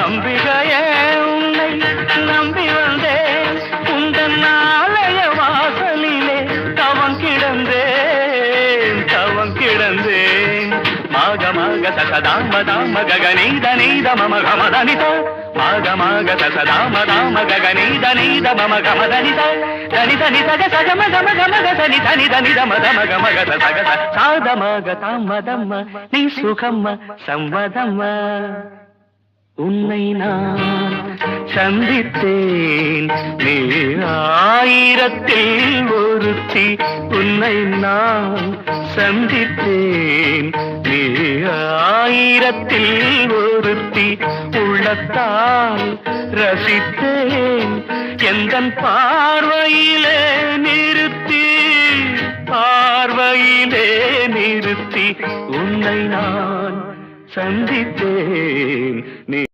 அம்பிகையே உன்னை நம்பி வந்தேன் உந்தன் ஆலய வாசலிலே தவம் கிடந்தேன் மாக மாக சசதாம தாம ககனீத நீத மம கமதனித மாக மாக சசதாம தாம ககனீத நீத மம கமதனித தனி தனி சக சகம கம கம தனி தனி தனி தம தம கம கத சக சாதமாக தாமதம்ம நீ சுகம்ம சம்மதம்ம உன்னை நான் சந்தித்தேன் நீ ஆயிரத்தில் ஒருத்தி உன்னை நான் சந்தித்தேன் நீ ஆயிரத்தில் ஒருத்தி உள்ளத்தால் ரசித்தேன் எந்தன் பார்வையிலே நிறுத்தி உன்னை நான் சந்தித்தேன் நீ